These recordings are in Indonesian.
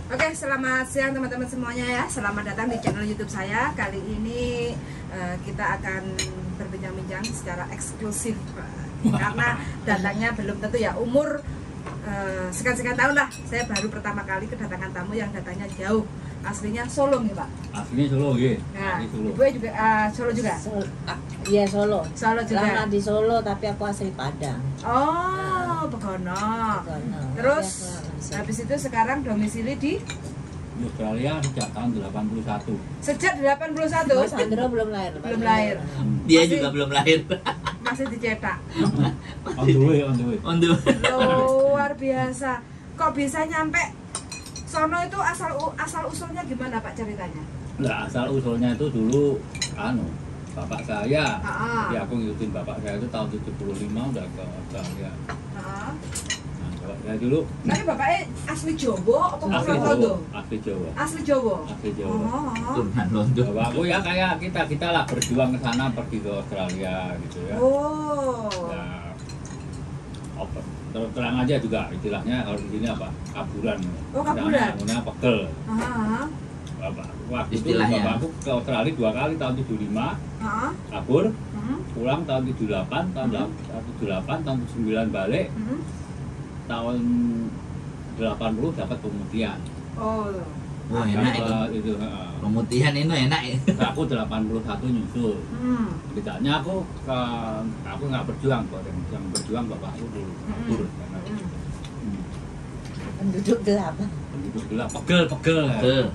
Oke, selamat siang teman-teman semuanya ya. Selamat datang di channel YouTube saya. Kali ini kita akan berbincang-bincang secara eksklusif karena datangnya belum tentu ya. Umur sekian-sekian tahun lah. Saya baru pertama kali kedatangan tamu yang datangnya jauh. Aslinya Solo nih Pak. Aslinya Solo ya. Nah, Solo. Ibu juga Solo juga. Iya Solo. Solo juga. Lama di Solo tapi aku asli Padang. Oh, Begono. Terus habis itu sekarang domisili di Australia sejak tahun 81. Sejak 81. Mas Andro belum lahir. Belum lahir. Dia Masih- juga belum lahir. Masih dicetak. On the way, on the way. Untuk Luar biasa. Kok bisa nyampe sono itu asal usulnya gimana Pak ceritanya? Nah, asal usulnya itu dulu bapak saya. Ah. Ya aku ngikutin bapak saya itu tahun 75 udah ke Australia. Heeh. Nah, bapak saya dulu Tapi bapaknya asli Jawa atau asli asli Jawa, Londo? asli Jawa. Asli Jawa. Asli Jawa. Oh. Tuhan Londo. Bapakku ya kayak kita lah berjuang ke sana, pergi ke Australia gitu ya. Oh. Ya, apa, terus terang aja juga istilahnya kalau di sini apa? Kaburan. Oh, kaburan. Namanya pegel. Heeh. Waktu itu Istilahnya. bapakku ke Australia 2 kali tahun 75, Heeh. kabur, Hmm. pulang tahun 78, tahun 78, tahun 79 balik, Hmm. tahun 80 dapat pemutihan. Oh. Wah enak itu. Itu Pemutihan itu enak ya. aku 81 nyusul. Hmm. Bedanya aku nggak berjuang kok, yang berjuang bapakku dulu kabur. Karena Hmm. Penduduk gelap. penduduk gelap, pegel. Tuh.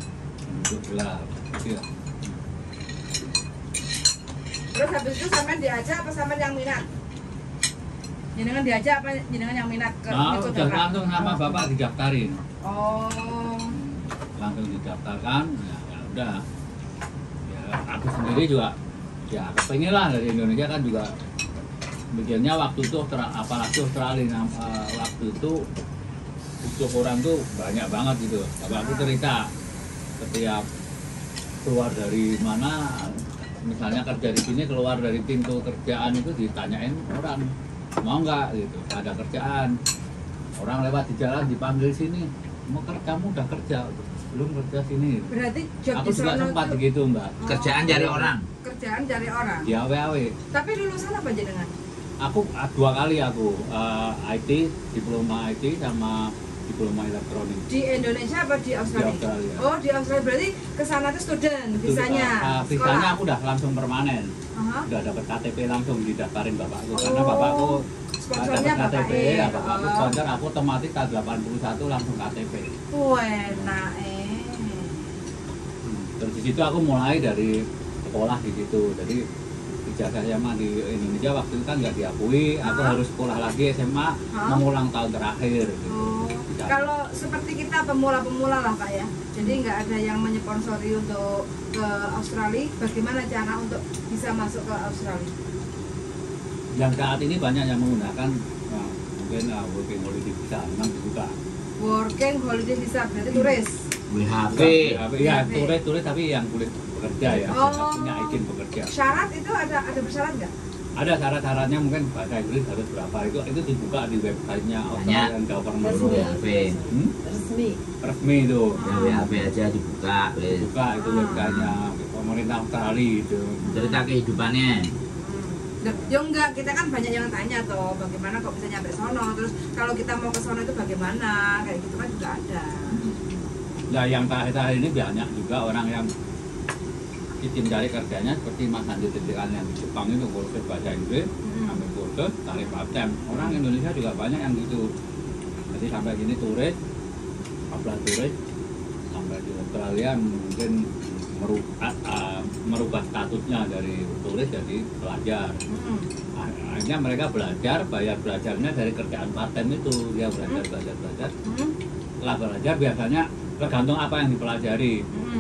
Penduduk gelap. Iya. Terus habis itu sampean diajak apa sampean yang minat? Jenengan diajak apa jenengan yang minat ke Nah, ikut udah orang? langsung sama bapak didaftarin. Oh. Langsung didaftarkan, ya udah. Ya aku sendiri juga ya kepengen lah dari Indonesia kan juga mikirnya waktu itu apalagi Australia waktu itu untuk orang tuh banyak banget gitu. Bapakku cerita setiap keluar dari mana, misalnya kerja di sini keluar dari pintu kerjaan itu ditanyain orang mau nggak gitu, ada kerjaan. Orang lewat di jalan dipanggil sini, mau kamu udah kerja belum kerja sini? Berarti job Aku di juga sono sempat itu begitu mbak. Kerjaan cari orang. kerjaan cari orang. Di AW. Tapi lulusan apa jenengan? Aku 2 kali aku IT, diploma IT sama diploma elektronik. Di Indonesia apa di Australia? Di Australia. Oh, di Australia berarti ke sana tuh student visanya. Visanya aku udah langsung permanen. Aha. Udah dapat KTP langsung didaftarin bapakku karena Oh, bapakku sponsornya dapat KTP, bapaknya. ya bapakku sponsor, aku otomatis tahun 81 langsung KTP. Enak Terus di situ aku mulai dari sekolah di situ. Jadi ijazah SMA di Indonesia waktu itu kan nggak diakui, aku Hah? harus sekolah lagi SMA Hah? mengulang tahun terakhir gitu. Oh, kalau seperti kita pemula-pemula lah Pak ya. Jadi nggak ada yang menyponsori untuk ke Australia. Bagaimana cara untuk bisa masuk ke Australia? Yang saat ini banyak yang menggunakan mungkin working holiday visa memang dibuka. Working holiday visa berarti turis. WHV. Ya, WHV. turis tapi yang kulit bekerja ya, Oh. punya izin bekerja. Syarat itu ada bersyarat nggak? Ada syarat-syaratnya mungkin bahasa Inggris harus berapa itu dibuka di websitenya Banyak. Australian Government. WHV. Resmi. Resmi itu. Ya WHV aja dibuka. wes. Buka itu websitenya pemerintah Australia itu. Cerita kehidupannya. Ya enggak, kita kan banyak yang tanya toh bagaimana kok bisa nyampe sono. Terus kalau kita mau ke sono itu bagaimana? Kayak gitu kan juga ada. Nah yang terakhir ini banyak juga orang yang izin cari kerjanya seperti Mas Andi Titikan yang di Jepang itu kursus bahasa Inggris, ambil kursus, tarik part-time. Orang Indonesia juga banyak yang gitu. Jadi sampai gini turis, apply turis, sampai di Australia mungkin merubah statusnya dari turis jadi pelajar. Akhirnya mereka belajar, bayar belajarnya dari kerjaan part-time itu. Dia belajar. Setelah belajar biasanya tergantung apa yang dipelajari.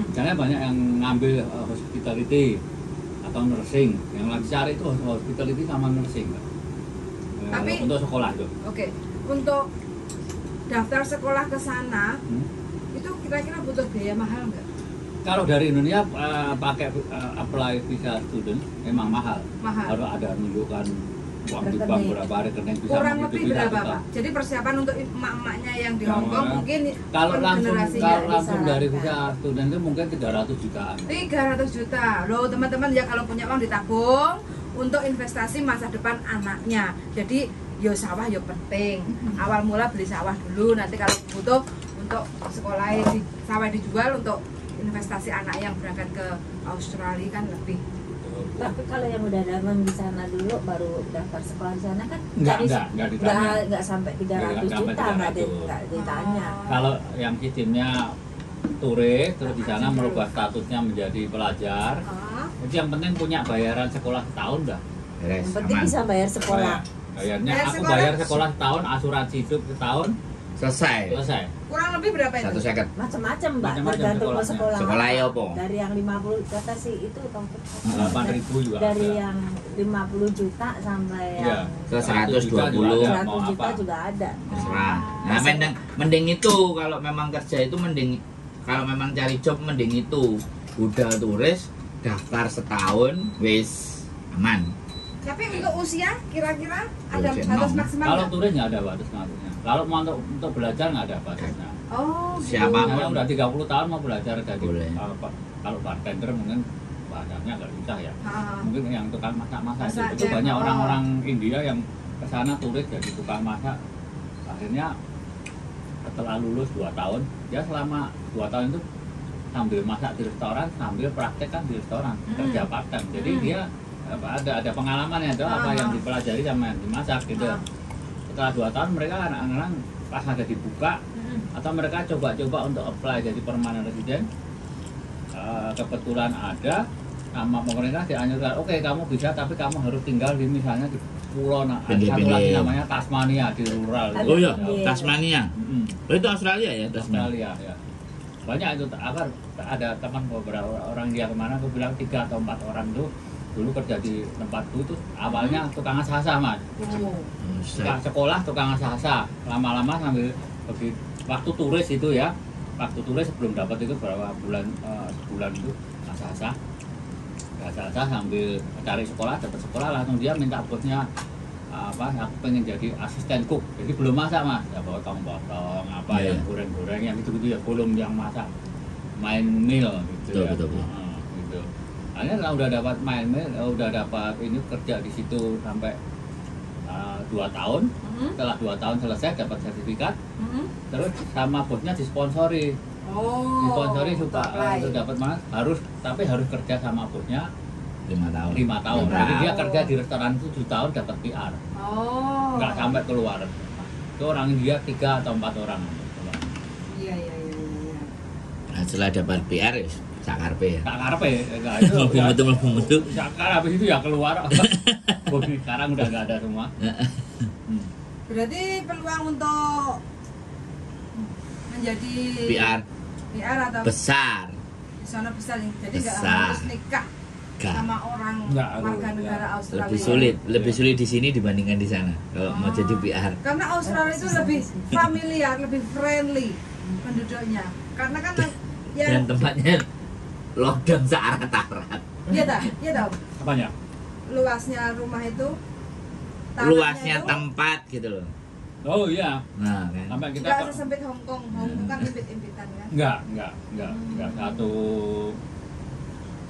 Misalnya banyak yang ngambil hospitality atau nursing. Yang lagi cari itu hospitality sama nursing. Tapi- untuk sekolah itu. Oke, untuk daftar sekolah ke sana itu kira-kira butuh biaya mahal nggak? Kalau dari Indonesia pakai apply visa student memang mahal. Mahal. Harus ada menunjukkan uang di bank berapa rekening bisa kurang menghidupi lebih berapa satu Pak? tahun. Jadi persiapan untuk emak-emaknya yang di Ya, Hong Kong mungkin kalau langsung generasinya dari disarankan. visa student itu mungkin 300 jutaan. 300 juta loh teman-teman ya, kalau punya uang ditabung untuk investasi masa depan anaknya. Jadi yo sawah yo penting, awal mula beli sawah dulu, nanti kalau butuh untuk sekolah sawah dijual untuk investasi anak yang berangkat ke Australia kan lebih. Tapi kalau yang udah dalam di sana dulu baru daftar sekolah di sana kan Enggak ditanya. nggak sampai 300 Nggak sampai juta, nggak 300. nggak ditanya. Kalau yang sistemnya turis terus di sana merubah statusnya menjadi pelajar, Ah, itu yang penting punya bayaran sekolah setahun dah. Beres, Yang penting aman. bisa bayar sekolah. Bayarnya Bayar aku sekolah. bayar sekolah setahun, asuransi hidup setahun, Selesai. selesai. kurang lebih berapa itu? 1 Macam-macam mbak, Macam-macam tergantung mau sekolahnya. sekolah. Sekolah apa. ya apa? Dari yang 50 kata sih itu tongkol. 8.000 juga Dari ada. yang 50 juta sampai Iya. yang Ke 100 juta juga 120. ada. 100 Mau juta apa? juga ada. Terserah. Nah, mending itu kalau memang kerja itu mending, kalau memang cari job mending itu. Udah turis, daftar setahun, wis aman. Tapi untuk usia kira-kira ada Usia batas 6. maksimal Kalau nggak? turis nggak ada batas maksudnya. Kalau mau untuk belajar nggak ada batasnya. Oh, gitu. Siapa? Misalnya udah 30 tahun mau belajar jadi Boleh. Kalau bartender mungkin bahasanya agak susah ya. Ah, Mungkin yang tukang masak-masak Masak itu ya, banyak oh. orang-orang India yang ke sana turis jadi tukang masak. Akhirnya setelah lulus 2 tahun, dia selama 2 tahun itu sambil masak di restoran, sambil praktek kan di restoran, kerja part time. Jadi dia ada pengalamannya itu apa yang dipelajari sama yang dimasak gitu. Ah. Setelah 2 tahun mereka anak-anak pas ada dibuka mm. atau mereka coba-coba untuk apply jadi permanent resident. Kebetulan ada sama pemerintah dianjurkan, oke kamu bisa tapi kamu harus tinggal di misalnya di pulau ada satu Pinggir-pinggir. lagi namanya Tasmania di rural. Oh iya, Iya. Tasmania. Mm-mm. Oh, itu Australia ya, Tasmania. Australia ya. Banyak itu ada teman beberapa orang dia kemana aku bilang 3 atau 4 orang tuh dulu kerja di tempatku itu awalnya tukang asah-asah mas. Oh. Tukang sekolah tukang asah-asah, lama-lama sambil pergi waktu turis itu ya, waktu turis sebelum dapat itu berapa bulan, sebulan itu asah-asah sambil cari sekolah, dapat sekolah langsung dia minta bosnya aku pengen jadi asisten cook, jadi belum masak mas, ya potong-potong apa Iya. yang goreng-goreng yang gitu-gitu ya, belum yang masak main meal gitu. Betul, Ya. betul. Gitu. Akhirnya kalau udah dapat main meal, udah dapat ini kerja di situ sampai 2 tahun. Mhm. Setelah 2 tahun selesai dapat sertifikat, Mhm. terus sama bosnya disponsori, Oh. supaya untuk dapat mas tapi harus kerja sama bosnya 5 tahun. 5 tahun. Lima Jadi dia tahun. kerja di restoran 7 tahun dapat PR, Oh. nggak sampai keluar. Itu orang India 3 atau 4 orang. Iya. Nah, setelah dapat PR, sakarpe ya. Tak karepe, enggak itu. Mlebu metu. Sekarang habis itu ya keluar. Sekarang udah nggak ada semua. Berarti peluang untuk menjadi PR PR atau besar. di sana besar, jadi nggak Besar. harus nikah Gak. sama orang Nggak harus, warga negara ya. Australia. Lebih sulit di sini dibandingkan di sana. Kalau mau Oh. jadi PR. Karena Australia itu lebih familiar, lebih friendly penduduknya. Karena kan ya, Dan tempatnya lockdown searat-arat. iya tahu. Apanya? Luasnya rumah itu, tanahnya Luasnya itu tempat gitu loh. Oh iya, Nah, kan. sampai kita nggak sesempit Hong Kong. Hong Kong kan impit-impitan kan. enggak satu.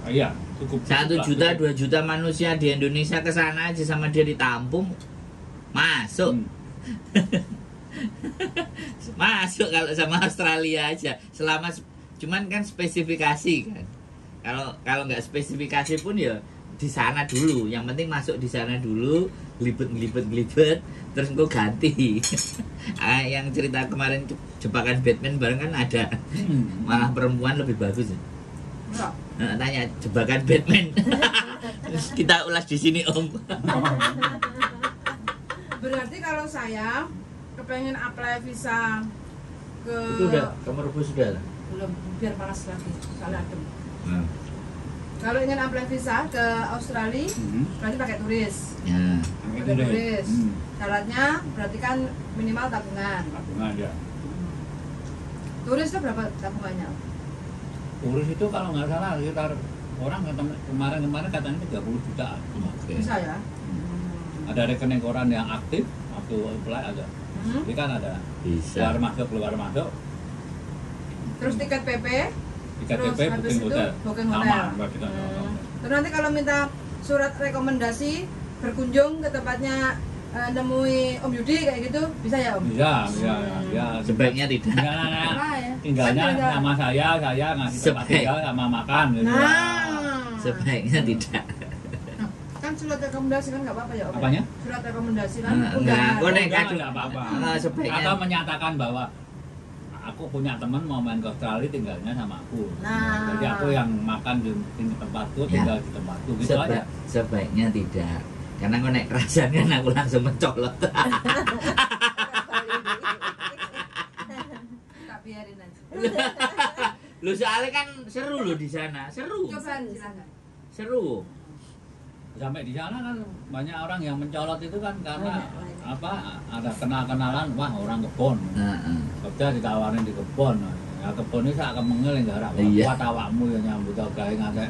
Iya, cukup. 1 cukup juta, lah. 2 juta manusia di Indonesia ke sana aja sama dia ditampung. Masuk. Masuk kalau sama Australia aja. Selama cuman kan spesifikasi kan. Kalau nggak spesifikasi pun ya di sana dulu. Yang penting masuk di sana dulu, glibet, terus engkau ganti. Yang cerita kemarin jebakan Batman bareng kan ada. Malah perempuan lebih bagus. Enggak. Nah, tanya jebakan Batman. Kita ulas di sini Om. Berarti kalau saya kepengen apply visa ke Itu udah kamu rebus sudah lah. belum, biar panas lagi soalnya adem. Nah, Kalau ingin apply visa ke Australia berarti pakai turis. ya. Pakai turis. Syaratnya berarti kan minimal tabungan. Tabungan ya. Turis itu berapa tabungannya? Turis itu kalau nggak salah sekitar orang kemarin katanya 30 juta. Oke. Bisa ya? ada rekening koran yang aktif waktu apply ada. Jadi kan ada Bisa. keluar masuk. Terus tiket PP, Tiket terus PP habis booking itu hotel. booking Sama, hotel. berarti kan. Terus nanti kalau minta surat rekomendasi berkunjung ke tempatnya nemui Om Yudi kayak gitu bisa ya Om? Bisa, ya. Sebaiknya tidak. Nah, ya. Tinggalnya Kan sama saya ngasih tempat tinggal sama makan gitu. Nah, Sebaiknya tidak. kan surat rekomendasi kan nggak apa-apa ya Om? Apanya? Surat rekomendasi kan Enggak, undangan. kok nek Enggak, kadung enggak apa-apa. sebaiknya Atau menyatakan bahwa aku punya teman mau main ke Australia tinggalnya sama aku. Nah. Jadi aku yang makan di tempatku Ya. tinggal di tempatku gitu aja. sebaiknya tidak. Karena kok nek kerasan kan aku langsung mencolot. Tak biarin aja. Lu soalnya kan seru loh di sana, seru. Coba silakan. Seru. Sampai di sana kan banyak orang yang mencolot itu kan karena Banyak. apa ada kenal-kenalan wah orang kebon. Heeh. Kerja ditawarin di kebon. Ya kebon ini sak kemengel enggak Iya. kuat awakmu ya nyambut gawe ngasih.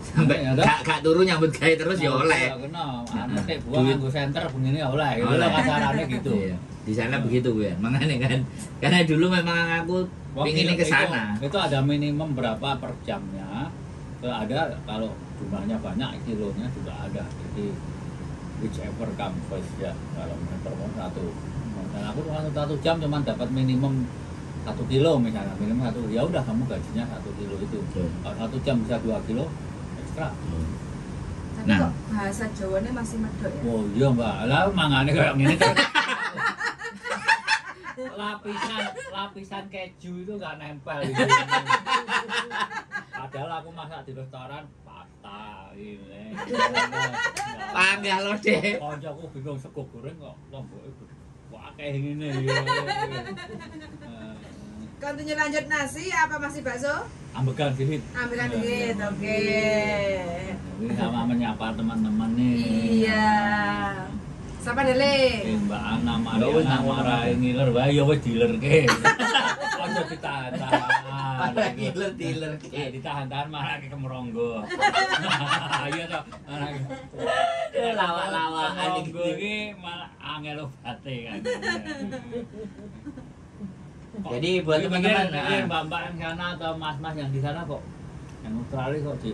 Sampai ada gak turu nyambut gawe terus ya oleh. Kena, petik buah Duit. nganggo senter begini ya oleh. Gitu Oleh. loh kasarannya gitu. Iya. Di sana begitu gue. Makanya kan karena dulu memang aku Wah, pinginnya ke sana. Itu ada minimum berapa per jamnya. Ada kalau jumlahnya banyak kilonya juga ada. Jadi whichever comes first ya kalau meter satu. Dan aku cuma 1 jam cuma dapat minimum 1 kilo misalnya minimum 1 ya udah kamu gajinya 1 kilo itu. Betul. Kalau 1 jam bisa 2 kilo ekstra. Tapi Nah. kok bahasa Jawanya masih medok ya? Oh iya mbak, lah mangane kayak gini kan. lapisan keju itu nggak nempel gitu. Padahal aku masak di restoran pasta ini. Panggah lo deh. Koncoku bingung sego goreng kok lomboke wah kayak gini. Continue lanjut nasi apa masih bakso? Ambegan dikit. Ambilkan dikit, oke. Ini sama menyapa teman-teman nih. Iya. Siapa Dele? Mbak Ana Ya wis, Mariana nak marahi ngiler wae ya wis dilerke. Ojo ditahan-tahan. Para dealer Ditahan-tahan marake kemronggo. Ayo to, marake. Lawak-lawakan Kemronggo iki malah angel obate kan. Jadi buat teman-teman, Mbak-mbak yang sana atau mas-mas yang di sana kok yang Australia kok di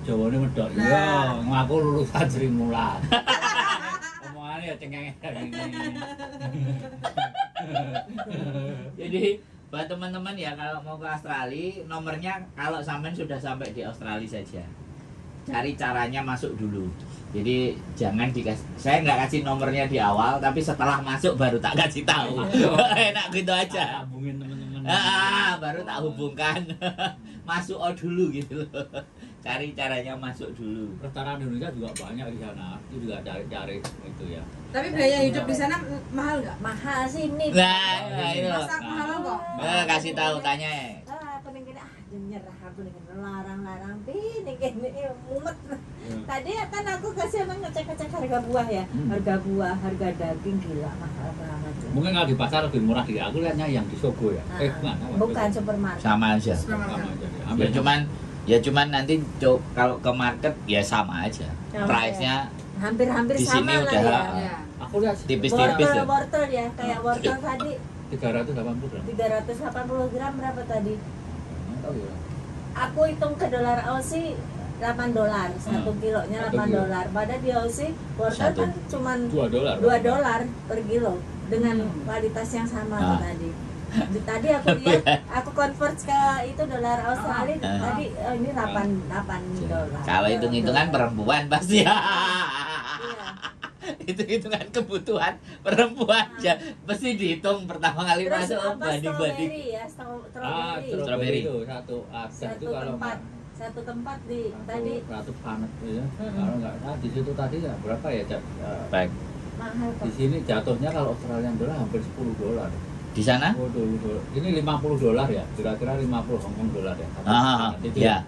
Jawane medok. Iya, ngaku lulusan Sri Mulat. Omongannya ya cengeng kayak gini. Jadi buat teman-teman ya kalau mau ke Australia, nomornya kalau sampean sudah sampai di Australia saja. Cari caranya masuk dulu. Jadi jangan saya nggak kasih nomornya di awal, tapi setelah masuk baru tak kasih tahu. Enak gitu aja. Hubungin teman-teman. Baru tak hubungkan. Masuk dulu gitu loh. Cari caranya masuk dulu. Restoran Indonesia juga banyak di sana. Itu juga cari-cari itu ya. Tapi biaya hidup di sana mahal nggak? Mahal sih ini. Nah, itu. Masa mahal kok? Kasih tahu tanya. Aku nih gini nyerah aku nih larang-larang nih gini mumet. Tadi kan aku kasih emang ngecek-ngecek harga buah ya. Harga buah, harga daging gila mahal banget. Mungkin kalau di pasar lebih murah di aku lihatnya yang di Sogo ya. Bukan. Bukan supermarket. Sama aja. Sama aja. Ya cuman nanti kalau ke market ya sama aja. Sama Price-nya hampir-hampir di sama sini lah udah ya. Ya. Aku lihat tipis-tipis ya. Wortel ya, kayak wortel tadi 380 gram. 380 gram berapa tadi? Oh iya. Aku hitung ke dolar Aussie $8, 1 kilonya $8. Padahal di Aussie wortel Satu. kan cuman $2. $2 per kilo dengan kualitas yang sama tadi. Tadi aku lihat, aku convert ke itu dolar Australia tadi ini $8. Kalau hitung-hitungan perempuan pasti ya. Iya. Itu hitungan kebutuhan perempuan ya. Mesti dihitung pertama kali Terus masuk apa banding-banding. strawberry ya, Strawberry Strawberry. itu satu ada itu kalau satu tempat di tadi satu panet ya. Kalau nggak di situ tadi ya berapa ya? Baik. mahal Di kok. sini jatuhnya kalau Australian dollar hampir $10. Di sana? Oh, ini $50 ya, kira-kira 50 Hongkong dolar ya. Itu ya.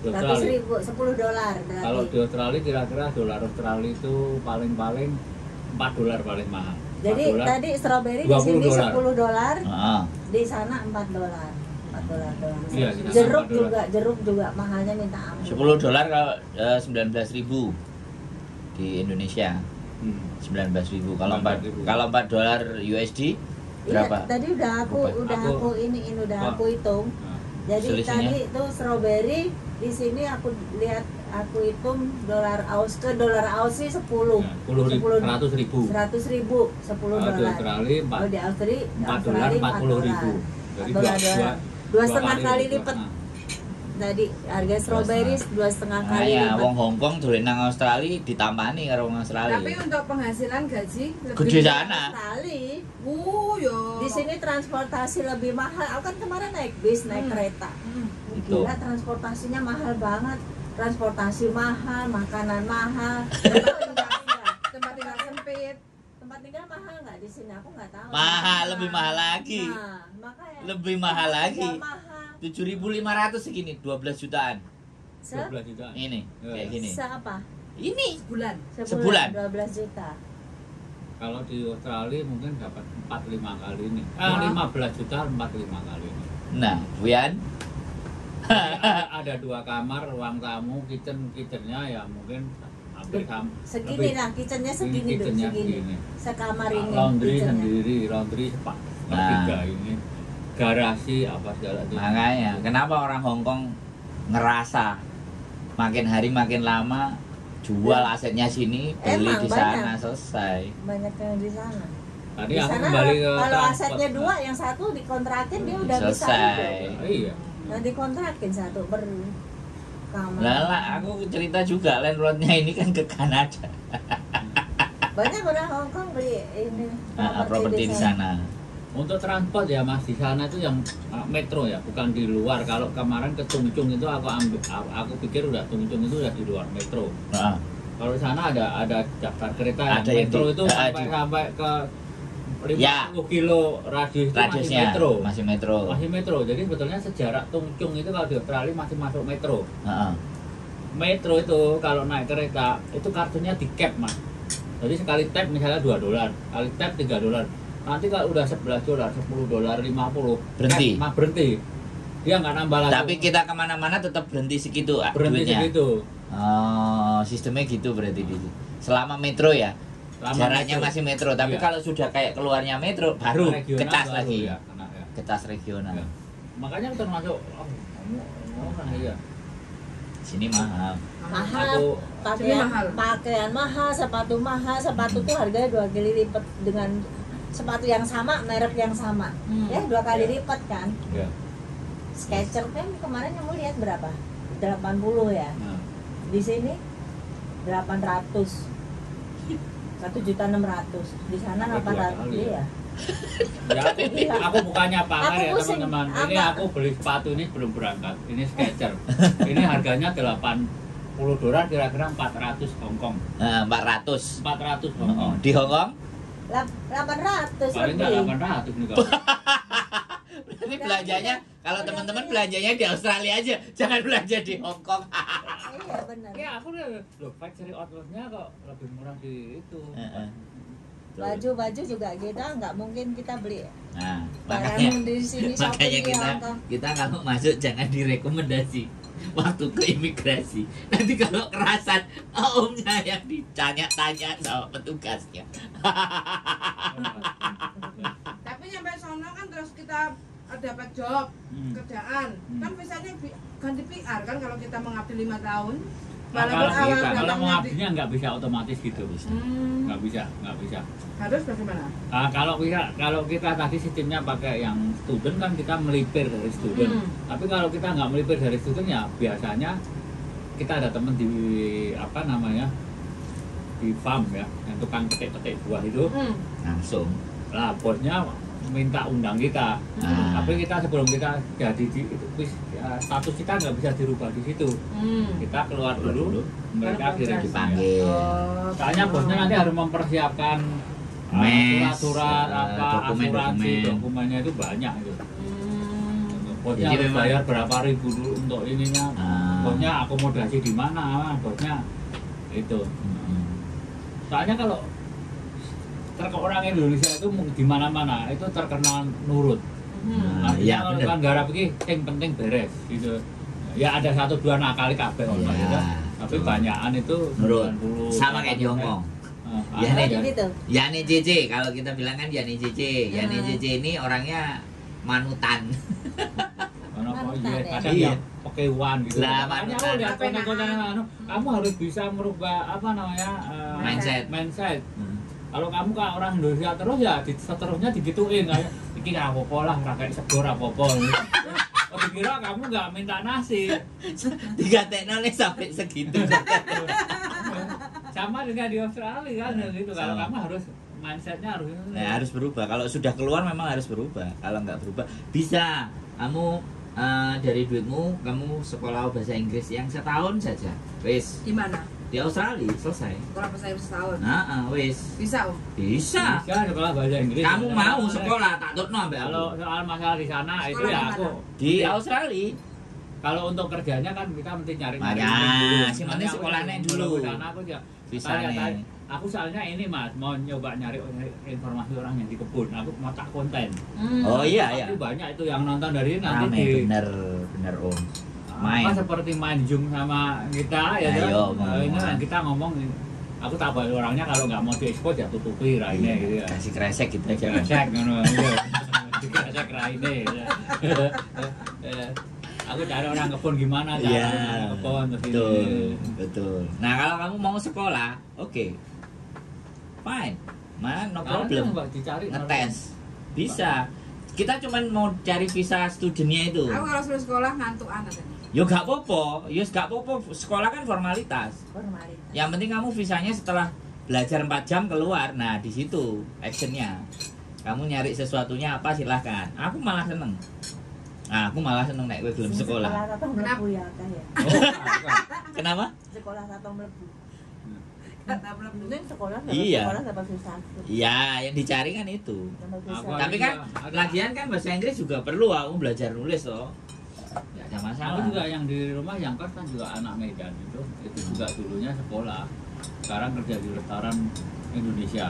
di Australia. $100.000, $10 berarti. Kalau di Australia kira-kira dolar Australia itu paling-paling $4 paling mahal. Jadi $4. tadi strawberry di sini $20. $10, Heeh. di sana $4. $4 doang. Iya, di sana Jeruk $4. jeruk juga mahalnya minta ampun. $10 kalau 19.000 di Indonesia. 19.000. Kalau 19.000. kalau 4 dolar USD berapa? Iya, tadi udah aku iniin, udah aku hitung. Nah, Jadi selisihnya? tadi itu strawberry di sini aku lihat, aku hitung dolar Aus ke dolar Aussie 10. 100.000. 100.000 10 Di dolar. Australia Oh, di Australia 4 dolar 40.000. Jadi dua setengah kali lipat. lipat. Tadi harga strawberry 2,5 kali ya, lipat. wong Hongkong dolen nang Australia ditambani karo wong Australia. Tapi untuk penghasilan gaji lebih Gede sana. Australia. Yo. Di sini transportasi lebih mahal. Aku kan kemarin naik bis, naik kereta. Itu. Gila, transportasinya mahal banget. Transportasi mahal, makanan mahal. Tempat tinggal sempit. Tempat tinggal mahal nggak di sini? Aku nggak tahu. Mahal, lebih mahal lagi. Nah, makanya. Lebih mahal Tempat lagi. tinggal mahal. 7.500 segini, 12 jutaan. 12 juta. Ini, kayak gini. Apa? Ini Sebulan. Sebulan. 12 juta. Kalau di Australia mungkin dapat 4-5 kali ini. Wah. 15 juta 4-5 kali ini. Nah, Wian, Ada 2 kamar, ruang tamu, kitchennya ya mungkin hampir Segini lah, kitchennya segini dulu, kitchennya segini. Sekamar ini. Laundry kitchennya. sendiri, laundry sepak. Nah. 3 ini. Garasi apa segala itu. makanya kenapa orang Hongkong ngerasa makin hari makin lama jual asetnya sini, beli Emang di sana, banyak. selesai. Banyak yang di sana. Tadi Di aku sana kembali ke kalau transport. asetnya 2, yang satu dikontrakin dia udah bisa Selesai. hidup. Iya. Nah, dikontrakin satu per kamar. Lala, aku cerita juga landlordnya ini kan ke Kanada. Banyak orang Hongkong beli ini Properti di sana. Untuk transport ya Mas, di sana itu yang metro ya, bukan di luar. Kalau kemarin ke Tungchung itu aku pikir udah Tungchung itu udah di luar metro. Heeh. Kalau di sana ada daftar kereta yang Ada yang metro di- itu di- sampai ke 50 Ya. kilo radius itu masih Radiusnya metro. masih metro. Masih metro. Jadi sebetulnya sejarah Tungchung itu kalau di Australia masih masuk metro. Heeh. Metro itu kalau naik kereta itu kartunya di cap Mas. Jadi sekali tap misalnya 2 dolar, kali tap 3 dolar. Nanti kalau udah 11 dolar, 10 dolar, 50 Berhenti. berhenti. Dia nggak nambah lagi. Tapi kita kemana-mana tetap berhenti segitu berhenti duitnya. segitu. Oh, sistemnya gitu berarti di selama metro ya. Selama Jaraknya metro. masih metro, tapi Iya. kalau sudah kayak keluarnya metro baru Regional kecas baru lagi. ya, kena ya. Kecas regional. Ya. Makanya termasuk mau kan iya. Sini mahal. Mahal. Aku Pakaian mahal. pakaian mahal, sepatu mahal, sepatu tuh harganya 2 kali lipat dengan sepatu yang sama, merek yang sama. Ya, 2 kali lipat kan. ya. Skechers kan kemarin kamu lihat berapa? 80 ya. Nah, Di sini 800. 1.600.000. Di sana Sampai 800 2 kali ya. iya. ya aku bukannya pamer Aku ya pusing. teman-teman. Ini Apa? aku beli sepatu ini belum berangkat. Ini Skechers. Ini harganya 80 dolar kira-kira 400 Hongkong. 400. 400 Oh, Hongkong. di Hongkong 800 Paling nggak lebih. 800 nih kalau. ini belanjanya kalau teman-teman belanjanya di Australia aja, jangan belanja di Hongkong. Iya benar. Ya aku lihat loh factory outletnya kok lebih murah di itu. Heeh. Baju-baju juga kita nggak mungkin kita beli Nah, barang makanya di sini makanya shopping di kita Hongkong. kita kalau masuk jangan direkomendasi waktu ke imigrasi. Nanti kalau kerasan omnya yang ditanya-tanya sama petugasnya. Tapi nyampe sono kan terus kita dapat job, kerjaan. Kan visanya ganti PR kan kalau kita mengabdi 5 tahun. Nah, Walaupun kalau awal kita, kalau datangnya mengabdinya nggak bisa otomatis gitu. Hmm, Nggak bisa. harus bagaimana? Kalau kita tadi sistemnya pakai yang student kan kita melipir dari student. Tapi kalau kita nggak melipir dari student ya biasanya kita ada teman di apa namanya di farm ya, yang tukang petik-petik buah itu. Langsung. Lah bosnya minta undang kita. Ah. Tapi kita sebelum kita jadi di itu status kita nggak bisa dirubah di situ. Kita keluar dulu, mereka kirim Dipanggil. soalnya bosnya nanti harus mempersiapkan Mes, surat apa asuransi dokumen. dokumennya itu banyak itu. Bosnya Jadi harus memang- bayar berapa ribu dulu untuk ininya. Ah. Bosnya akomodasi di mana, bosnya itu. Soalnya kalau orang Indonesia itu di mana-mana itu terkenal nurut. Iya, Kalau bener. kan garap ini yang penting beres gitu. Ya ada 1-2 nakal kabeh Iya, gitu. Tapi betul. banyakan itu Nurut. 90, Sama kayak di Hongkong. Yani, Oh, di situ. Yani JJ, kalau kita bilang kan Yani JJ. Yani JJ ini orangnya manutan. Karena Manutan, ya? kadang Iya. ya pekewan gitu. Lah, Makanya manutan. aku lihat konten-konten kamu harus bisa merubah apa namanya mindset. Kalau kamu kayak orang Indonesia terus ya seterusnya digituin kayak iki ra apa-apa lah, ra kayak sego ra apa-apa. Oh dikira kamu nggak minta nasi. Digatekno nek sampai segitu. Sama dengan di Australia kan gitu. Kalau kamu harus mindsetnya harus Nah, harus berubah. Kalau sudah keluar memang harus berubah. Kalau nggak berubah, bisa kamu dari duitmu kamu sekolah bahasa Inggris yang setahun saja. Wis Di mana? di Australia selesai. Sekolah bahasa Inggris setahun. Wis Bisa, Om. bisa. bisa sekolah bahasa Inggris. Kamu mau sekolah tak tutno ambek Kalau aku. soal masalah di sana itu Sekolah ya di aku mana? Di Australia. kalau untuk kerjanya kan kita mesti nyari Makanya, sing penting Aku sekolahnya sebelum dulu. ke sana aku ya Bisa tanya-tanya. nih. Aku soalnya ini Mas mau nyoba nyari informasi orang yang di kebun. Aku mau tak konten. Oh iya ya. Tapi banyak itu yang nonton dari ini nanti Rame di bener Om. Main. apa seperti main Zoom sama kita ya kan? Ayo, ngomong. Ini kan kita ngomong aku tak balik orangnya kalau nggak mau diekspos ya tutupi raine gitu ya. Kasih kresek gitu aja. Kresek ngono. Iya. Kresek raine. Ya. Aku cari orang kebun gimana cara Iya. kebun terus Betul, ini. betul. Nah, kalau kamu mau sekolah, oke. Fine. No problem. Mbak dicari Ngetes. Bisa. Kita cuman mau cari visa studentnya itu. Aku kalau sudah sekolah ngantukan katanya. Yo gak apa-apa, gak apa-apa. Sekolah kan formalitas. Formalitas. Yang penting kamu visanya setelah belajar 4 jam keluar. Nah, di situ actionnya. Kamu nyari sesuatunya apa silahkan. Aku malah seneng. Nah, aku malah seneng nek kowe belum sekolah. Sekolah atau mlebu ya, Kak ya. Oh, Kenapa? Sekolah atau mlebu. Kata belum Mungkin sekolah Iya. sekolah dapat susah. Iya, yang dicari kan itu. Dapat Aku susah. Tapi kan ada- lagian kan bahasa Inggris juga perlu aku belajar nulis loh. Gak ada masalah. Aku juga yang di rumah yang kos kan juga anak Medan itu juga dulunya sekolah. Sekarang kerja di restoran Indonesia.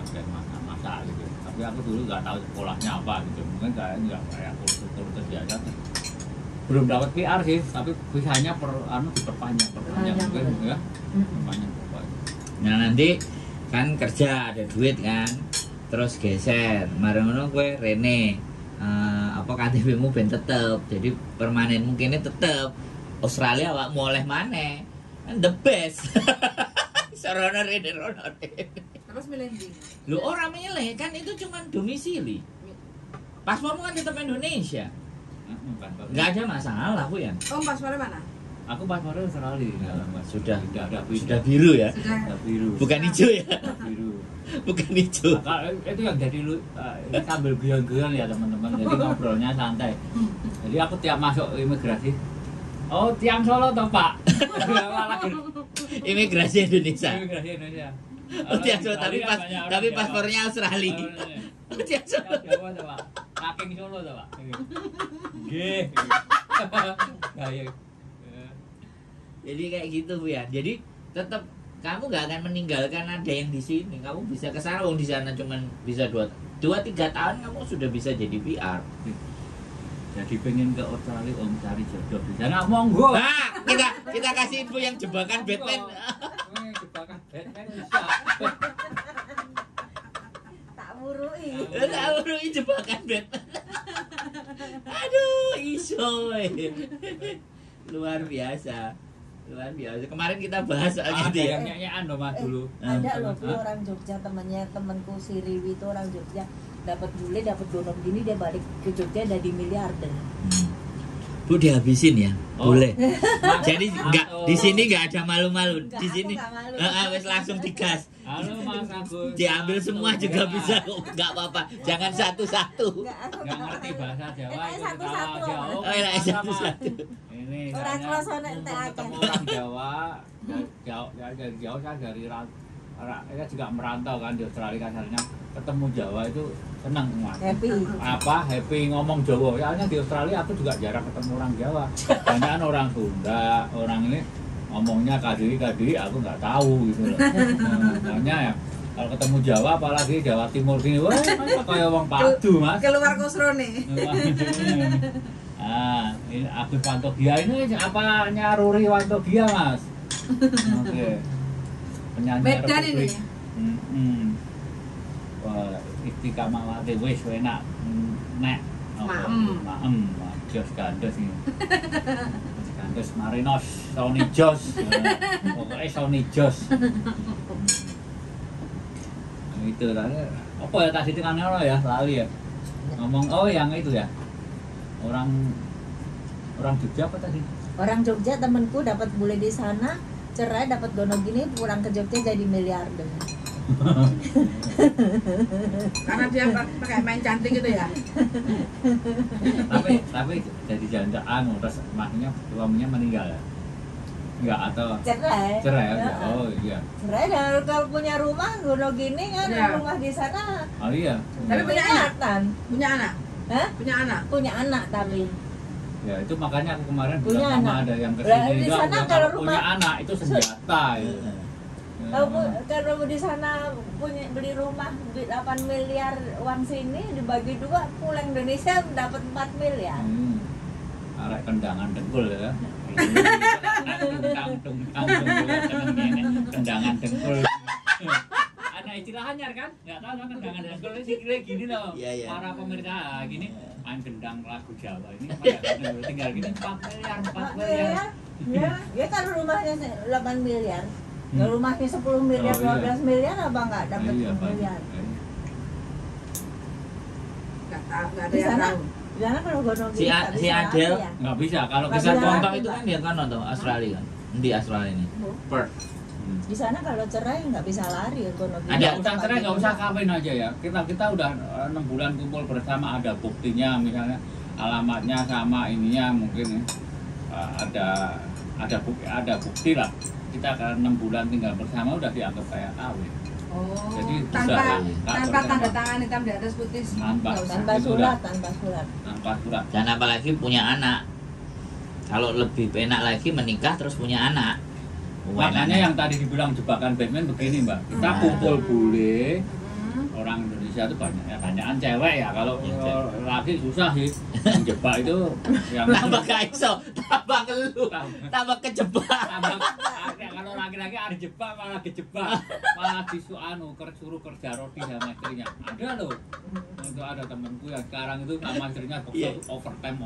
Kayak masak gitu. Tapi aku dulu nggak tahu sekolahnya apa gitu. Mungkin kayaknya nggak kayak kursus biasa. Belum dapat PR sih, tapi visanya diperpanjang mungkin ya. Perpanjang. Nah nanti kan kerja ada duit kan, terus geser. Mari ngono kowe rene apa KTP-mu ben tetep. Jadi permanen mungkinnya tetep. Australia awakmu oleh maneh. Kan the best. Sorono rene rono. Terus milih di. Lu orang milih kan itu cuma domisili. Paspormu kan tetap Indonesia. Nggak ada masalah aku ya. Oh, paspornya mana? Aku paspornya Australia. Sudah ada sudah biru ya. Sudah. Sudah biru. Bukan hijau ya. Biru. Bukan hijau. Nah, itu yang jadi ini sambil guyon-guyon ya teman-teman. Jadi ngobrolnya santai. Jadi aku tiap masuk imigrasi, oh tiang Solo toh Pak. Malah Imigrasi Indonesia. imigrasi Indonesia. Oh, tiang Solo tapi Australia pas banyak orang tapi Jawa. paspornya Australia. Oh, Tiang Solo. Jawa toh Pak. Saking Solo toh Pak. Nggih. Nah, ya. Jadi kayak gitu Bu ya. Jadi tetap kamu nggak akan meninggalkan ada yang di sini. Kamu bisa ke sana, di sana cuman bisa 2-3 tahun kamu sudah bisa jadi PR. Jadi pengen ke Australia om cari jodoh di sana monggo. Nah, kita kasih info yang jebakan Batman. Jebakan Batman bisa. Tak murui. Tahu jebakan Batman. Aduh, iso. Luar biasa. Luar biasa. Kemarin kita bahas soalnya Ada itu ya. yang nyanyian loh mas dulu. Ada loh Hah? Bu, orang Jogja temanku si Riwi itu orang Jogja dapat bule dapat donor gini dia balik ke Jogja jadi miliarder. Bu dihabisin ya, Oh. boleh. Mas- Jadi nggak Mas- di sini nggak ada malu-malu. Enggak, Di aku sini nggak malu. wes langsung digas. Halo Mas Agus. Diambil semua juga bisa kok, nggak apa-apa. Jangan satu-satu. Enggak, aku Nggak ngerti bahasa Jawa. Enaknya itu satu-satu. ketawa jauh. Oh, enaknya Sama. satu-satu. Ini Orang katanya kroso nek mumpung entek ketemu akeh. orang Jawa, dari jauh kan dari kita juga merantau kan di Australia kasarnya ketemu Jawa itu senang mas. happy. Apa happy ngomong Jawa. Soalnya di Australia aku juga jarang ketemu orang Jawa. Banyak orang Sunda, orang ini ngomongnya kadiri aku nggak tahu gitu loh. Nah, makanya ya kalau ketemu Jawa apalagi Jawa Timur sini, wah masa kayak wong padu mas. Keluar kosrone. Ah, ini Agus Wantogia ini apanya Ruri Wantogia mas? Oke. Penyanyi Medan Republik. ini. Wah, istiqamah wis enak. Nek maem jos gandos iki. Gandos Marinos, Sony Jos. Pokoknya Sony Jos. Itu lah. Apa ya tadi tekannya lo ya, lali ya. Ngomong yang itu ya. Orang Jogja apa tadi? Orang Jogja temenku dapat bule di sana, cerai dapat gono gini, pulang ke Jogja jadi miliarder. Karena dia pakai main cantik gitu ya. tapi jadi jandaan terus maknya suaminya meninggal ya? Enggak atau Cerai. aja. Oh iya. Cerai dan kalau punya rumah gono gini kan, Iya. rumah di sana. Oh iya. Tapi punya anak? Kelihatan. Punya anak? Hah? Punya anak? Punya anak tapi. Ya itu makanya aku kemarin Punya bilang sama anak. ada yang Lah, kesini di juga sana bilang kalau kalau punya anak itu senjata gitu. Ya. Kalau di sana punya beli rumah 8 miliar uang sini dibagi 2 pulang Indonesia dapat 4 miliar. Arek kendangan dengkul ya. Tendangan dengkul. Ada istilahnya kan? Enggak tahu kan tendangan dengkul ini kayak gini loh. Iya, iya. Para pemirsa gini main gendang lagu Jawa ini tinggal gini 4 miliar. Ya kalau rumahnya 8 miliar. Kalau rumahnya 10 miliar, Oh, iya. 12 miliar apa enggak dapat Iya, 10 miliar? Nggak tahu, nggak ada Di yang sana, tahu. di sana kalau gonong Si Adele. ya. Nggak bisa kalau Nggak kita bisa. kontak Itu kan dia kan nonton Australia kan. Di Australia ini. Perth. Di sana kalau cerai nggak bisa lari ya gonong gini. Nggak usah cerai, nggak usah kawin aja ya. Kita udah 6 bulan kumpul bersama, ada buktinya misalnya alamatnya sama ininya mungkin ada bukti lah. Kita kan 6 bulan tinggal bersama udah dianggap kayak kawin. Oh, Jadi tanpa bisa, tanda tangan hitam di atas putih. Tanpa. Nggak usah. Tanpa Itu surat, tanpa surat. tanpa surat. Dan apalagi punya anak. Kalau lebih enak lagi menikah terus punya anak. Makanya yang tadi dibilang jebakan Batman begini Mbak, kita kumpul bule, orang Indonesia itu banyakan cewek ya, kalau laki susah sih, yang jebak itu yang tambah kaiso, tambah ngeluh, tambah kejebak. kalau laki-laki ada jebak malah kejebak, malah suruh kerja roti sama istrinya. Ada loh, itu ada temanku yang sekarang itu sama istrinya overtime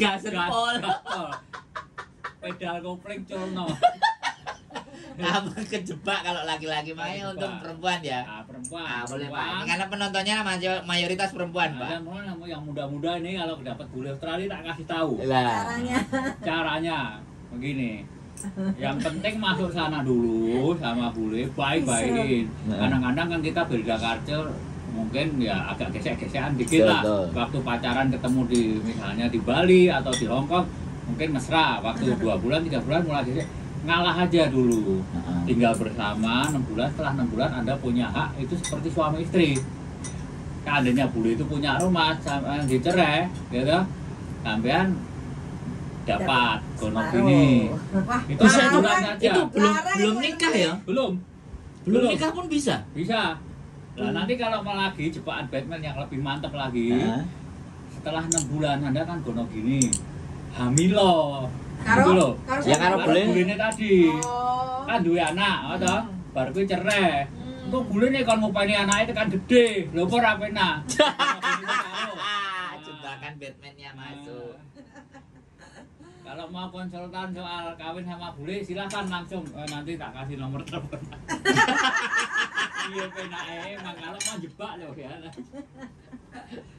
Gasen pol. Pedal kopling colno. Tambah kejebak kalau laki-laki, makanya untuk perempuan ya. Perempuan. Boleh Pak. Ini karena penontonnya mayoritas perempuan, Pak. Dan yang muda-muda ini kalau dapat bule Australia tak kasih tahu. Lah. Caranya begini. Yang penting masuk sana dulu sama bule, baik-baikin. Kadang-kadang kan kita beda culture, mungkin ya agak gesek-gesekan dikit lah. Waktu pacaran ketemu di misalnya di Bali atau di Hong Kong, mungkin mesra. Waktu 2 bulan, 3 bulan mulai gesek. Ngalah aja dulu, tinggal bersama 6 bulan. Setelah 6 bulan Anda punya hak itu seperti suami istri. Seandainya bule itu punya rumah sama dicerai, gitu, sampean dapat kono ini. Wah, Itu Bisa satu itu, bulan saja. itu belum nikah ya? Belum Nikah pun bisa. bisa. Nah nanti kalau mau lagi jebakan Batman yang lebih mantap lagi, setelah 6 bulan Anda kan gono gini, hamil loh. karo Ya, karo bule. Bulene tadi. Oh. Kan duwe anak, atau baru kuwi cerai. Engko bulene kon ngopeni anake tekan gede. Lho kok ora penak. Jebakan Batman-nya masuk. Kalau mau konsultan soal kawin sama bule silahkan langsung nanti tak kasih nomor telepon. Iya penake emang kalau mau jebak loh ya.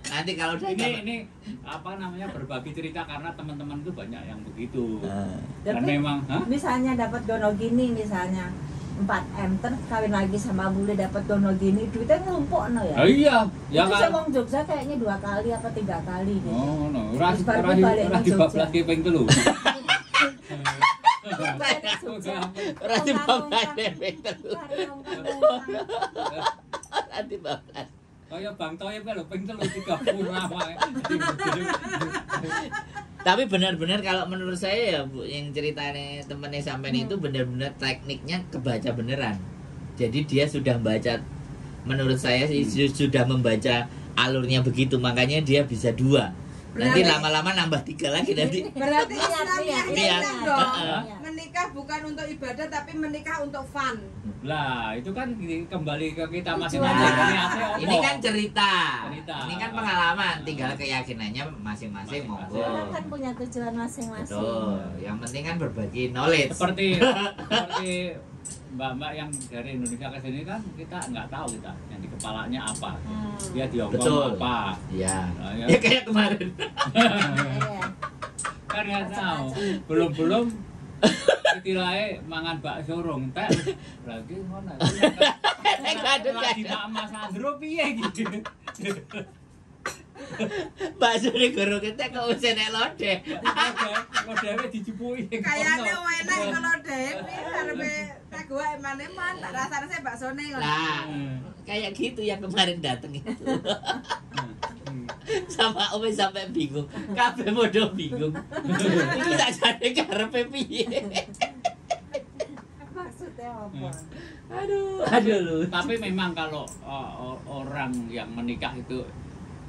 Nanti kalau udah Ini apa namanya berbagi cerita karena teman-teman itu banyak yang begitu. Dan Tapi memang, misalnya dapat gono gini misalnya 4M terus kawin lagi sama bule dapat gono gini duitnya ngelumpuk no ya. Oh iya, ya Itu kan. sama Jogja kayaknya 2 kali apa 3 kali gitu. Oh, no. Terus baru balik ke Jogja. Ora ping 3. Ora dibablas dhewe terus. Ora dibablas. Kaya Bang Toyib lho ping 3 wae. Tapi benar-benar kalau menurut saya ya Bu, yang ceritanya temennya sampean itu benar-benar tekniknya kebaca beneran. Jadi dia sudah membaca, menurut saya sih sudah membaca alurnya begitu, makanya dia bisa 2. Nanti lama-lama nambah 3 lagi nanti. Berarti Niat, Islamiyahnya niat. itu dong. Heeh. Menikah bukan untuk ibadah tapi menikah untuk fun. Lah, itu kan kembali ke kita masing-masing. Nah, Niatnya apa? ini kan cerita. Cerita. Ini kan pengalaman, tinggal keyakinannya masing-masing monggo. Orang kan punya tujuan masing-masing. Betul. Yang penting kan berbagi knowledge. seperti mbak-mbak yang dari Indonesia ke sini kan kita nggak tahu kita yang di kepalanya apa. Dia di Hongkong Betul. apa. Iya. Nah, ya. Ya kayak kemarin. Iya. Kan nggak tahu. Belum istilahnya mangan bakso rong teh lagi ngono. Lagi mak Mas Andro piye gitu. Bakso ning goro kita kok wis enek lodeh. Kok dhewe dicupuki. Kayaknya enak kalau Dewi karepe tak gua eman-eman tak rasane saya baksone ngono. Nah, kayak gitu yang kemarin dateng itu. Sama Om sampai bingung. Kabeh padha bingung. Iki tak jane karepe piye. Maksudnya apa? Aduh lu. Tapi memang kalau orang yang menikah itu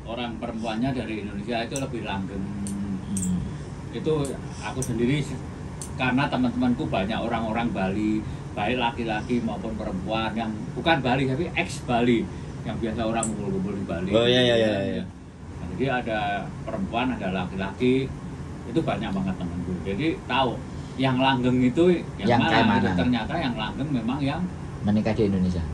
orang perempuannya dari Indonesia itu lebih langgeng. Itu aku sendiri karena teman-temanku banyak orang-orang Bali, baik laki-laki maupun perempuan yang bukan Bali tapi ex Bali yang biasa orang kumpul-kumpul di Bali. Oh iya. Nah, jadi ada perempuan, ada laki-laki, itu banyak banget temanku. Jadi tahu yang langgeng itu Yang kayak mana? Ternyata yang langgeng memang yang Menikah di Indonesia.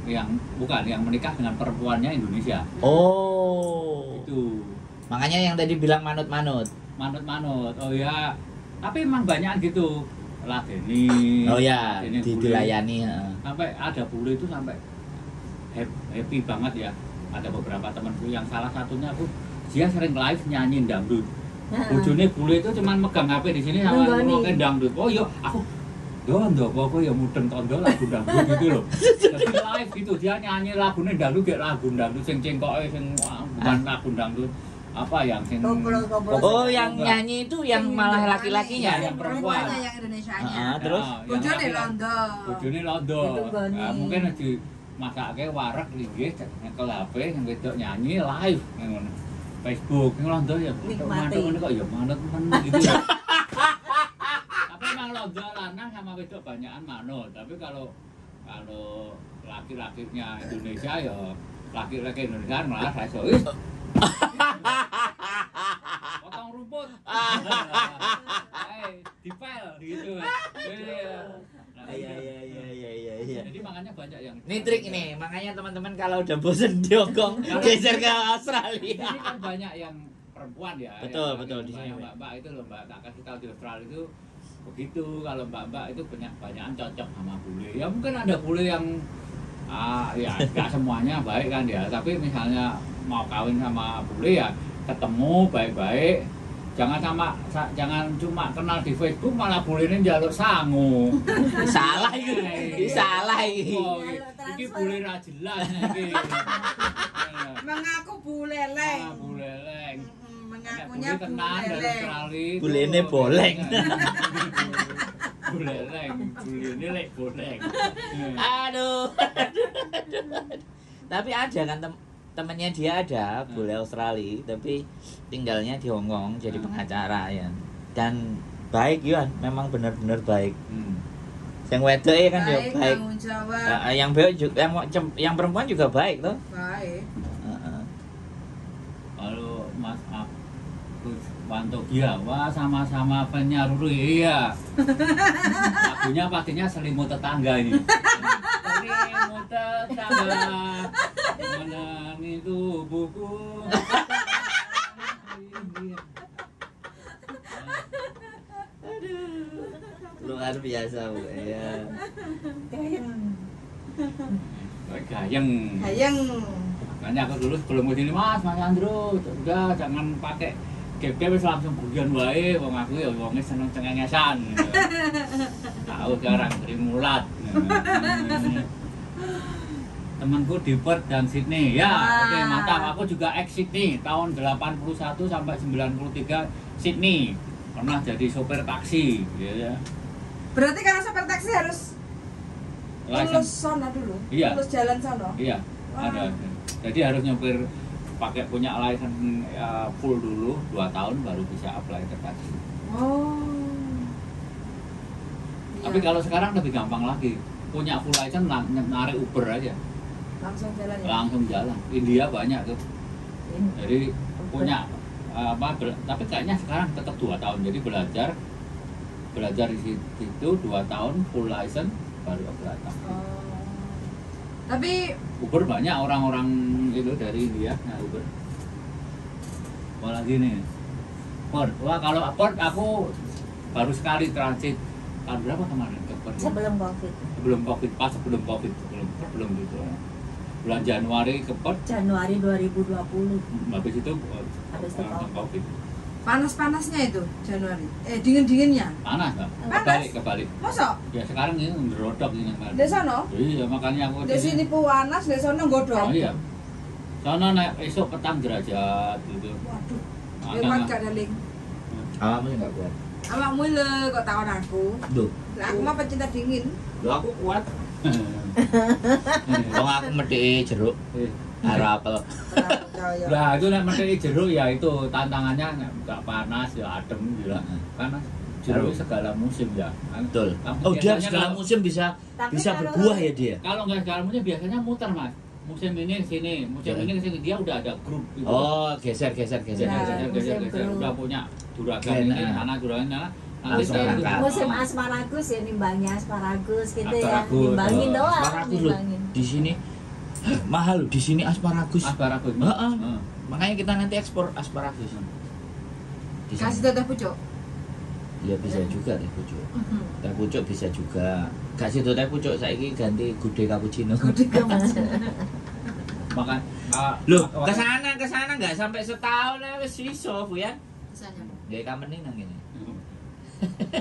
bukan yang menikah dengan perempuannya Indonesia. Oh. Itu Makanya yang tadi bilang manut-manut. manut-manut. Oh ya, tapi emang banyak gitu. Ladeni. Oh ya, ladeni bule. dilayani. Heeh. Sampai ada bule itu sampai happy banget ya. Ada beberapa temanku yang salah satunya aku dia sering live nyanyi dangdut. Bojone bule itu cuman megang HP di sini sama ngrungokne dangdut. Oh iya, aku ndok apa ya mudeng tondo lagu dangdut gitu loh. Jadi live gitu dia nyanyi lagune dangdut kayak lagu dangdut sing cengkoke sing bukan lagu dangdut apa yang sing Oh, yang nyanyi itu yang malah laki-lakinya. Yang perempuan. Yang Indonesianya. Terus Bojone londo. Bojone londo. Ditugoni. Nah, mungkin di masake wareg linggih nyekel HP yang wedok nyanyi live ngono. Facebook londo ya. Nikmati. Ngono kok ya manut men gitu. Tapi emang londo lanang sama wedok banyakan manut. Tapi kalau laki-lakinya Indonesia ya laki-laki Indonesia malah saya so potong rumput. Dipel gitu. Iya. Jadi makanya banyak yang Ini trik ini, makanya teman-teman kalau udah bosen di Hongkong, geser ke Australia. Ini kan banyak yang perempuan ya. Betul, yang betul, di sini. Mbak-mbak itu loh, Mbak, tak kasih tahu di Australia itu begitu. Kalau mbak-mbak itu banyakan cocok sama bule. Ya mungkin ada bule yang ya nggak semuanya baik kan ya. Tapi misalnya mau kawin sama bule ya ketemu baik-baik. Jangan cuma kenal di Facebook malah bulene njaluk sangu. Salah itu. Salah iki. Oh, iki bule ra jelas iki. Mengaku buleleng. Buleleng. Mengakunya tenan dari buleleng. Australia. Bulene boleng. Buleleng, bulene lek boleng. Aduh. Tapi ada kan temennya dia ada bule Australia tapi tinggalnya di Hongkong jadi pengacara ya. Dan baik ya, memang benar-benar baik. Yang wedok ya kan ya baik. Tanggung jawab. Yang baik juga yang perempuan juga baik toh. Baik. Kalau Mas Wantogia, wah sama-sama penyaru iya. Lagunya pastinya selimut tetangga ini. Selimut tetangga menangi tubuhku. Luar biasa Bu ya. Gayeng. Hayang. Makanya aku dulu sebelum ke sini Mas Andro, udah jangan pakai gap-gap wis langsung bugian wae wong aku ya wonge seneng cengengesan. Tahu sekarang dari mulat. Temanku di Perth dan Sydney. Ya, oke mantap. Aku juga ex Sydney tahun 81 sampai 93 Sydney. Pernah jadi sopir taksi, ya. Berarti karena sopir taksi harus lulus sono dulu. Iya. Lulus jalan sono. Iya, Wah. ada. Jadi harus nyopir pakai punya license full dulu 2 tahun baru bisa apply ke taksi. Oh. Tapi Iya. kalau sekarang lebih gampang lagi, punya full license narik Uber aja, Langsung jalan ya. langsung jalan. India banyak tuh, Ini. jadi punya tapi kayaknya sekarang tetap 2 tahun, jadi belajar di situ 2 tahun full license baru apply taksi. Oh. Tapi Uber banyak orang-orang itu dari India, nah Uber. Apalagi nih, Port. Wah kalau Port aku baru sekali transit tahun berapa kemarin ke Port? Sebelum Covid. Sebelum Covid, pas sebelum Covid, sebelum gitu. Bulan Januari ke Port, Januari 2020. habis itu Habis itu Covid. panas-panasnya itu Januari. Dingin-dinginnya. Panas kan? Panas? Kebalik. Masa? Ya sekarang ini ngerodok ini kemarin. Di sono? Iya makanya aku Di sini panas, di sono godong. Oh iya. Sono naik esok petang derajat gitu. Waduh. Makanya- Kuat gak daling. Awakmu sih nggak kuat. Awakmu le kok takon aku. Duh, Lah aku mah pecinta dingin. lo aku kuat. Wong aku medhi jeruk karo apel. Percaya. Lah itu nek mesti jeruk ya itu tantangannya nggak panas ya adem gitu lah. Karena jeruk segala musim ya. Betul. Tapi Oh, dia biasanya segala kalau- musim bisa Tapi bisa kalau- berbuah ya dia. Kalau nggak segala musim biasanya muter mas. Musim ini ke sini, musim Ya. ini ke sini dia udah ada grup gitu. Oh, geser. musim grup. Udah punya juragan Enak. ini, anak juragan sana. Nanti Langsung saya berangkat. Musim asparagus ya nimbangnya asparagus gitu ya. Asparagus. Nimbangin Oh, doang. Asparagus loh. Nimbangin. Di sini mahal loh, di sini asparagus. asparagus. Heeh. Heeh. Makanya kita nanti ekspor asparagus. Di sana. Kasih teteh pucuk. Ya bisa juga teh pucuk. Teh pucuk bisa juga. Gak situ teh pucuk saiki ganti gude cappuccino. Makan. Loh, kesana nggak sampai setahun ya wis iso, Bu ya. Misalnya. Gawe company nang kene.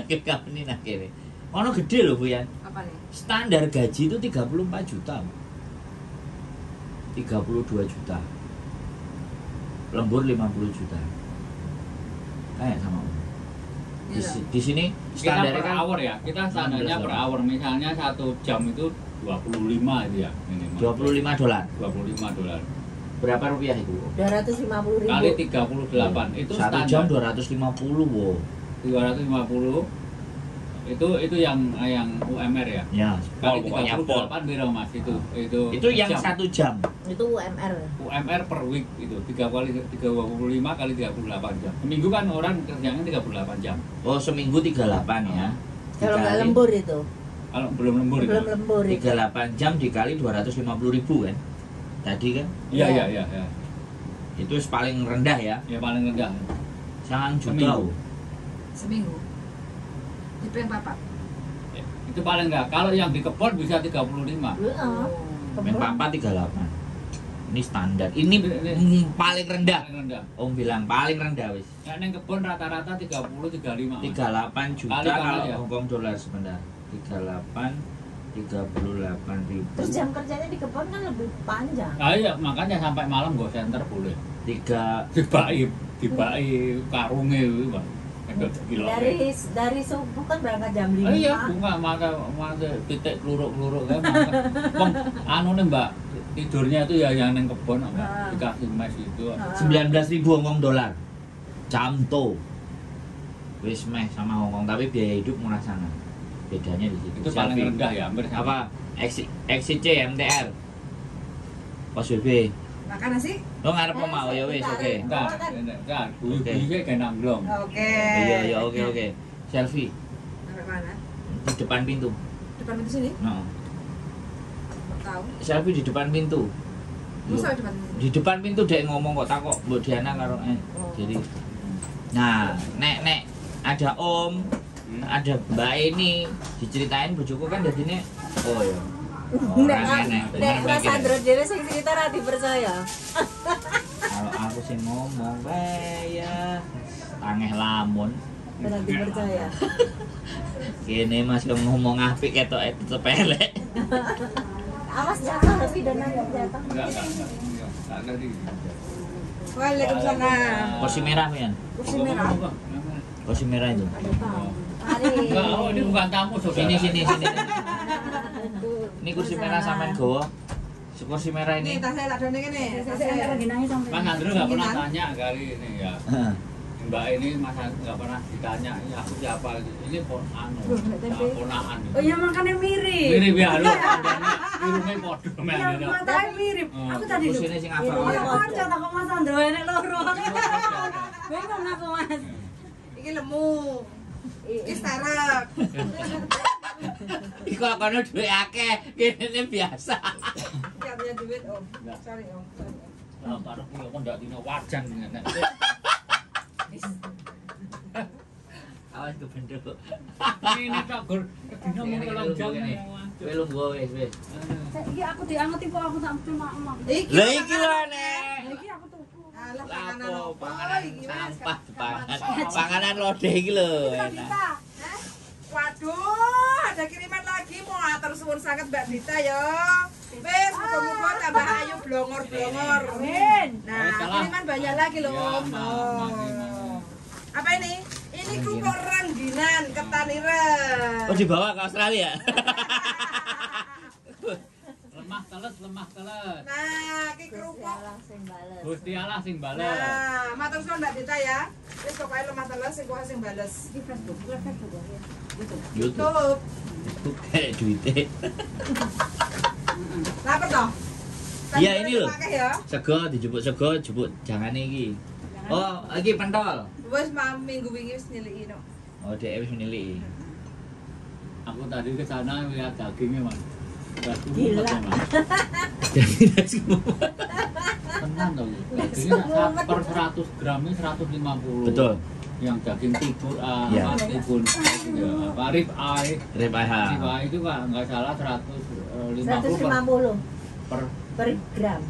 Gawe company nang kene. Ono gede loh, Bu ya. Apa nih? Standar gaji itu 34 juta. 32 juta. Lembur 50 juta. Kayak sama Om. Di, Iya. di sini Kita standarnya per kan hour ya. Kita standarnya 16 per hour. Misalnya 1 jam itu 25 itu ya minimal. $25. 25 dolar. Berapa rupiah itu? 250.000. Kali 38 itu 1 jam 250, wo. 250 itu yang UMR ya. Ya, Kali pokoknya pol. 38 biro Mas itu Itu yang jam. 1 jam. Itu UMR. UMR per week itu 325 kali 38 jam. Seminggu kan orang kerjanya 38 jam. Oh, seminggu 38 ya. Kalau nggak Dikali- lembur itu. Kalau belum lembur itu. Belum lembur itu. 38 jam dikali 250.000 kan. Tadi kan Iya Ya. iya iya. itu paling rendah ya. Ya paling rendah. Sangat juta. Seminggu. wo. Seminggu. Itu yang papat. Ya, itu paling enggak. Kalau yang di kebon bisa 35. Heeh. Main papa 38. Ini standar. Ini paling rendah. Paling rendah. Om bilang paling rendah wis. Ya neng kebon rata-rata 30 35. 38 juta Kali kalau ya. Hongkong dolar sebentar. 38.ribu. Terus jam kerjanya di kebun kan lebih panjang. Ah iya, makanya sampai malam go center boleh. 3 Dibai karungnya itu, Pak. Gila. Dari subuh kan berangkat jam 5. Ah, iya, bunga maka titik kluruk-kluruk kan. Wong anu nih Mbak, tidurnya itu ya yang neng kebon Mbak. Ah. Dikasih mes itu. 19.000 Hongkong dolar. Camto. Wis meh sama Hongkong tapi biaya hidup murah sana. Bedanya di situ. Itu paling Selfie. rendah ya, hampir sama. Apa? XCC MTR. Pos BB. Makan nasi? Lo ngarep apa mau ya wis oke. Enggak, enggak. Buyu-buyu kayak nangglong. Oke. Iya oke. Selfie Sampai mana? di depan pintu. Depan pintu sini? No. Tahu. Selfie di depan pintu. Masa depan pintu? Di depan pintu dek ngomong kok takok Mbok Diana karo jadi nah nek ada Om ada Mbak ini diceritain bojoku kan jadinya oh ya Nek Mas Andro dhewe sing cerita ra dipercaya. kalau aku sih ngomong ya angeh lamun Ora dipercaya. kene Mas kalau ngomong apik ketok tetep elek Awas jatuh lebih dan nanti jatuh. Enggak. Enggak ada di. Waalaikumsalam. kursi merah Pian Kursi merah. kursi merah itu Ada tamu. Mari. Enggak, oh ini bukan tamu saudara. sini ini kursi merah sampean gowo Kursi merah Ini ini. tas saya tak ada ini. Saya lagi nangis sampai. Mas Andro nggak pernah Mungkinan. tanya kali ini ya. Mbak ini Mas Andro nggak pernah ditanya ini aku siapa. Ini ponakan. Oh iya makanya mirip. Mirip ya lu. Irungnya podo Iya men. matanya mirip. Aku tadi lho. Kursinya sing apa? Iya kocok tak kok Mas Andro enek loro. Bingung aku Mas. Iki lemu. Iki sterek. Iku kono duwe akeh, kene biasa. Enggak punya duit, Om. Sorry, Om. Lah karo kuwi kok ndak dino wajan ngene. Awas kebendok. Ini tak gur dino mung telung jam. Kowe lungguh wis. Iki aku diangeti kok aku tak cuma emak. Iki. Lah iki lho nek. Iki aku tuku. Alah panganan Lapo apa? panganan Iki wis sampah kapan panganan. sore. Panganan lodeh iki lho. Enak. Hah? Waduh, ada kiriman lagi. Mau atur suwun sangat Mbak Dita ya. Wis, muga-muga tambah ayu blongor-blongor. Amin. Nah, Salah. kiriman banyak lagi loh, Ya, Om. makasih. Apa ini? Ini kerupuk rengginan ketan ireng. Oh dibawa ke Australia. Lemah teles. Nah, iki kerupuk. Langsung bales. Gusti Allah sing bales. Nah, matur suwun Mbak Dita ya. Wis pokoke lemah teles sing kuwi sing bales. Di Facebook, Facebook ya. YouTube. Tutup. Itu kayak duitnya. Lapar toh? Iya, ini loh. Pakai ya. Sego dijupuk sego, jupuk jangan iki. Oh, iki pentol. Wis minggu wingi wis nyeliki no. Oh, dhek wis meniliki. Aku tadi ke sana lihat dagingnya, Mas. Gila. Tenang dong. Dagingnya per 100 gramnya 150. Betul. Yang daging timun, Ya. timun, apa rib eye. Rib eye. Rib eye itu nggak salah 150 150 per per gram.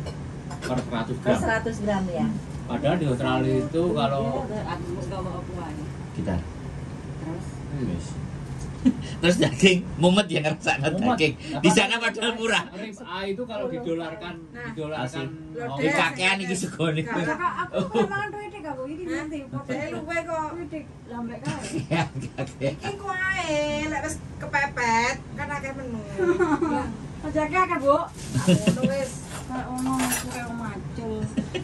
per 100 Per gram. 100 gram ya. Padahal di Australia itu kalau Kita. Wis. Terus daging mumet yang ngerasa Mumet. daging. Di sana padahal murah. Rib eye itu kalau didolarkan Asik. Hong Iki Lodeh. Kong. kakean iki segone. Kakak, Aku mangan duit aku iki nanti Dek luwe kok. duit lambek kae. Ya, kakean. Iki ku ae, lek wis kepepet kan akeh menu. Ojeke akeh, Bu. Ngono wis. Kayak ono kue macul.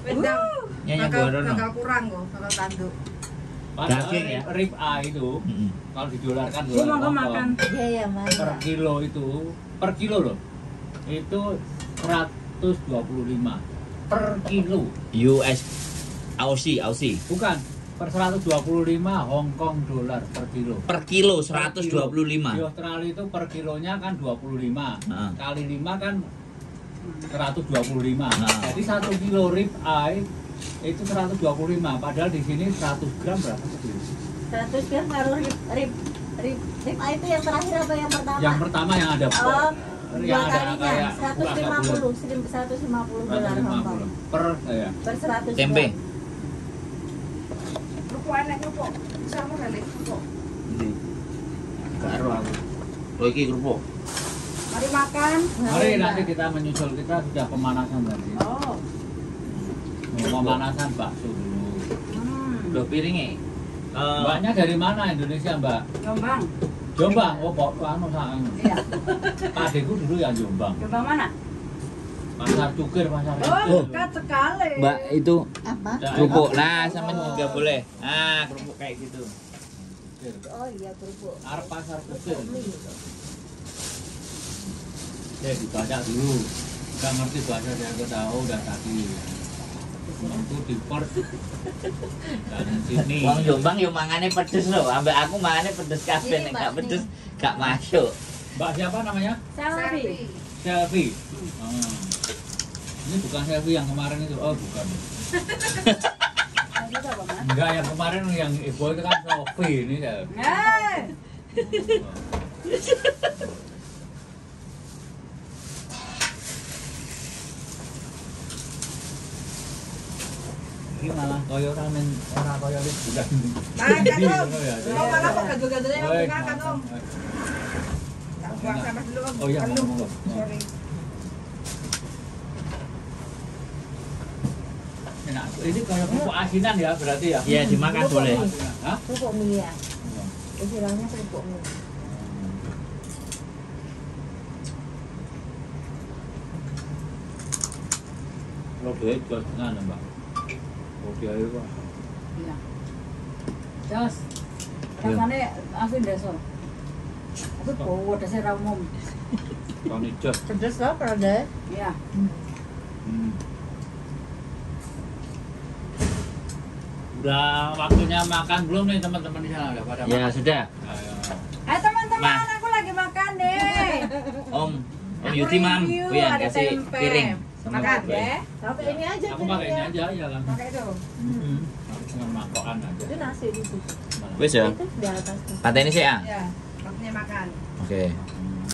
Wedang. Nyanyi Bakal gorono. bakal kurang kok, bakal tanduk. Padahal Daging ya? rib eye itu Mm-mm. kalau didolarkan Gua dolar mau Hong Kong, makan. Iya ya, Mas. per kilo itu per kilo loh itu 125 per kilo US Aussie. bukan per 125 Hong Kong dolar per kilo. Per kilo Per kilo. 125. Di Australia itu per kilonya kan 25 Heeh. kali 5 kan 125. Nah. Jadi 1 kilo rib eye itu 125 padahal di sini 100 gram berapa sih? 100 gram karo rib itu yang terakhir apa yang pertama? Yang pertama yang ada Oh, dua yang ada kalinya kayak 150 dolar Hong Kong 150 per ya. per 100 gram. Tempe. Kerupuk enek kerupuk. Sama kali kerupuk. Ndi? Karo aku. Oh iki kerupuk. Mari makan. Mari nanti kita menyusul, kita sudah pemanasan tadi. Oh. Pemanasan bakso dulu. Lho piringe. Mbaknya dari mana Indonesia, Mbak? Jombang. Jombang. Oh, kok anu sang. Iya. Adekku dulu ya Jombang. Jombang mana? Pasar Cukir, pasar Oh, Cukir. dekat sekali. Mbak itu Apa? kerupuk. Nah, sama juga boleh. Ah, kerupuk kayak gitu. Cukir. Oh iya kerupuk. Arep pasar Cukir. Mie. Saya dibaca dulu. Gak ngerti bahasa saya nggak tahu udah tadi. Waktu di port dan sini. Wong Jombang yo mangane pedes lho, ambek aku mangane pedes kabeh nek gak pedes gak masuk. Mbak siapa namanya? Selfie. Selfie. Ini bukan Selfie yang kemarin itu. Oh, bukan. Itu apa, Mas? Enggak, yang kemarin yang ibu itu kan Selfie ini ya. Eh. Ini malah koyo ramen ora koyo wis bulan. Makan, Om. Ngono ya. Om malah kok gado-gadonya Oh, Om iya, makan, Om. makan. Tak buang sampah dulu, Om. Oh iya, Penuh. monggo. Sorry. Enak. Ini kayak pupuk asinan ya berarti ya? Iya, dimakan boleh. Hah? Kerupuk mie ya. Istilahnya kerupuk mie. Rodo itu dengan Mbak. Rodo itu Pak. Iya. Jos. Rasane asin deso. Aku bawa desa ra umum. Tony Jos. Pedes loh Prada. Iya. Udah waktunya makan belum nih teman-teman di sana? Udah pada Ya makan? sudah. Ayo. Teman-teman, Ma. aku lagi makan deh. Om Aku Yuti mam, review, Wian ada kasih tempe. piring. Makan kue. deh. Pakai ini aja Aku pakai ini piringnya. aja ya kan. Pakai itu. Aku dengan mangkokan aja. Itu nasi di situ. Wis ya. Itu di atas. Pateni sih ah. Ya, waktunya makan. Oke.